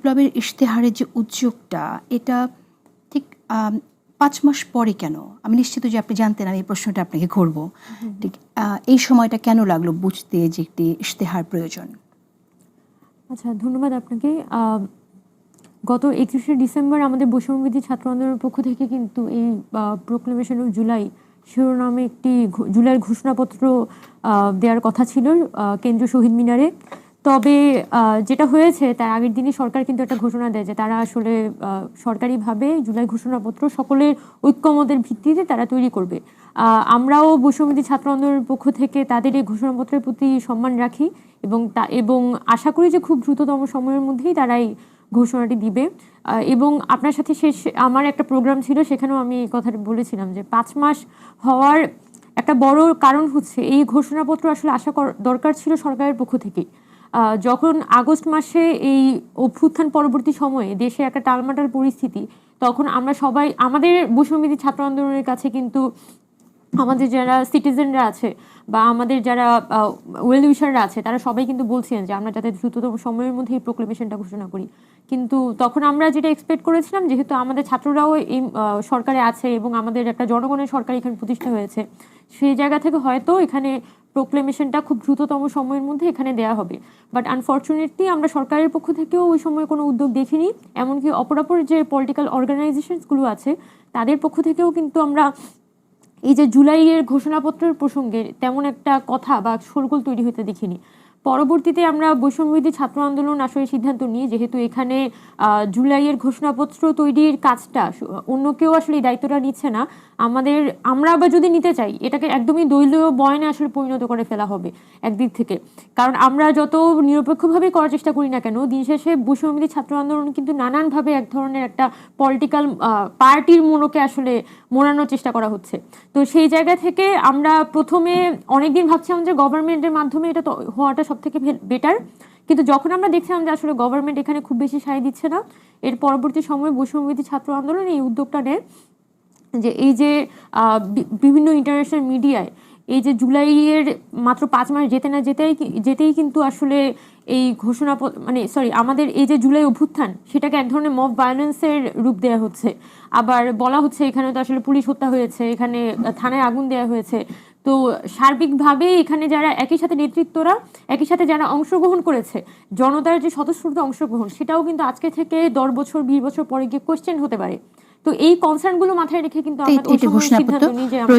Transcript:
বিপ্লবের ইশতেহারের যে উদ্যোগটা, এটা ঠিক ৫ মাস পরে কেন? আমি নিশ্চিত যে আপনি জানতেন আমি এই প্রশ্নটা আপনাকে করব। ঠিক এই সময়টা কেন লাগলো বুঝতে যে একটি ইশতেহার প্রয়োজন? আচ্ছা, ধন্যবাদ আপনাকে। গত ২১শে ডিসেম্বর আমাদের বৈষম্যবিরোধী ছাত্র আন্দোলনের পক্ষ থেকে কিন্তু এই প্রোক্লেমেশন অফ জুলাই শিরোনামে একটি জুলাইয়ের ঘোষণাপত্র দেওয়ার কথা ছিল কেন্দ্রীয় শহীদ মিনারে। তবে যেটা হয়েছে তার আগের দিনই সরকার কিন্তু একটা ঘোষণা দেয় যে তারা আসলে সরকারিভাবে জুলাই ঘোষণাপত্র সকলের ঐক্যমতের ভিত্তিতে তারা তৈরি করবে। আমরাও বৈষম্যবিরোধী ছাত্র আন্দোলনের পক্ষ থেকে তাদের এই ঘোষণাপত্রের প্রতি সম্মান রাখি এবং আশা করি যে খুব দ্রুততম সময়ের মধ্যেই তারা এই ঘোষণাটি দিবে। এবং আপনার সাথে আমার একটা প্রোগ্রাম ছিল, সেখানেও আমি এই কথাটা বলেছিলাম যে ৫ মাস হওয়ার একটা বড় কারণ হচ্ছে এই ঘোষণাপত্র আসলে আশা দরকার ছিল সরকারের পক্ষ থেকে। যখন আগস্ট মাসে এই অভ্যুত্থান পরবর্তী সময়ে দেশে একটা টালমাটাল পরিস্থিতি, তখন আমরা সবাই আমাদের বৈষম্যবিরোধী ছাত্র আন্দোলনের কাছে কিন্তু আমাদের যারা সিটিজেনরা আছে বা আমাদের যারা ওয়েল উইশাররা আছে তারা সবাই কিন্তু বলছিলেন যে আমরা যাতে দ্রুততম সময়ের মধ্যে এই প্রোক্লেমেশনটা ঘোষণা করি। কিন্তু তখন আমরা যেটা এক্সপেক্ট করেছিলাম, যেহেতু আমাদের ছাত্ররাও এই সরকারে আছে এবং আমাদের একটা জনগণের সরকার এখানে প্রতিষ্ঠা হয়েছে, সেই জায়গা থেকে হয়তো এখানে প্রোক্লেমেশনটা খুব দ্রুততম সময়ের মধ্যে এখানে দেওয়া হবে। বাট আনফর্চুনেটলি আমরা সরকারের পক্ষ থেকেও ওই সময় কোনো উদ্যোগ দেখিনি। এমনকি অপরাপর যে পলিটিক্যাল অর্গানাইজেশনসগুলো আছে তাদের পক্ষ থেকেও কিন্তু আমরা এই যে জুলাইয়ের ঘোষণাপত্রের প্রসঙ্গে তেমন একটা কথা বা শোরগোল তৈরি হতে দেখিনি। পরবর্তীতে আমরা বৈষম্যবিরোধী ছাত্র আন্দোলন আসলে সিদ্ধান্ত নিই, যেহেতু এখানে জুলাইয়ের ঘোষণাপত্র তৈরির কাজটা অন্য কেউ আসলে এই দায়িত্বটা নিচ্ছে না, আমরা আবার যদি নিতে চাই এটাকে একদমই দলীয় বয়ানে আসলে পরিণত করে ফেলা হবে একদিক থেকে। কারণ আমরা যত নিরপেক্ষভাবে করার চেষ্টা করি না কেন, দিন শেষে বৈষম্যবিরোধী ছাত্র আন্দোলন কিন্তু নানানভাবে এক ধরনের একটা পলিটিক্যাল পার্টির মোড়কে আসলে মোড়ানোর চেষ্টা করা হচ্ছে। তো সেই জায়গা থেকে আমরা প্রথমে অনেকদিন ভাবছিলাম যে গভর্নমেন্টের মাধ্যমে এটা হওয়াটা সব থেকে বেটার, কিন্তু যখন আমরা দেখছিলাম যে আসলে গভর্নমেন্ট এখানে খুব বেশি সায় দিচ্ছে না, এর পরবর্তী সময়ে বৈষম্যবিরোধী ছাত্র আন্দোলন এই উদ্যোগটা নেয় যে এই যে বিভিন্ন ইন্টারন্যাশনাল মিডিয়ায় এই যে জুলাইয়ের মাত্র ৫ মাস যেতেই কিন্তু আসলে এই আমাদের এই যে জুলাই অভ্যুত্থান সেটাকে এক ধরনের মব ভায়োলেন্সের রূপ দেওয়া হচ্ছে। আবার বলা হচ্ছে এখানে তো আসলে পুলিশ হত্যা হয়েছে, এখানে থানায় আগুন দেওয়া হয়েছে। তো সার্বিকভাবে এখানে যারা একই সাথে যারা অংশগ্রহণ করেছে, জনতার যে স্বতঃস্ফূর্ত অংশগ্রহণ, সেটাও কিন্তু আজকে থেকে ১০ বছর ২০ বছর পরে গিয়ে কোয়েশ্চেন হতে পারে। তো এই কনসার্নগুলো মাথায় রেখে কিন্তু আমরা সিদ্ধান্ত নিই যে আমরা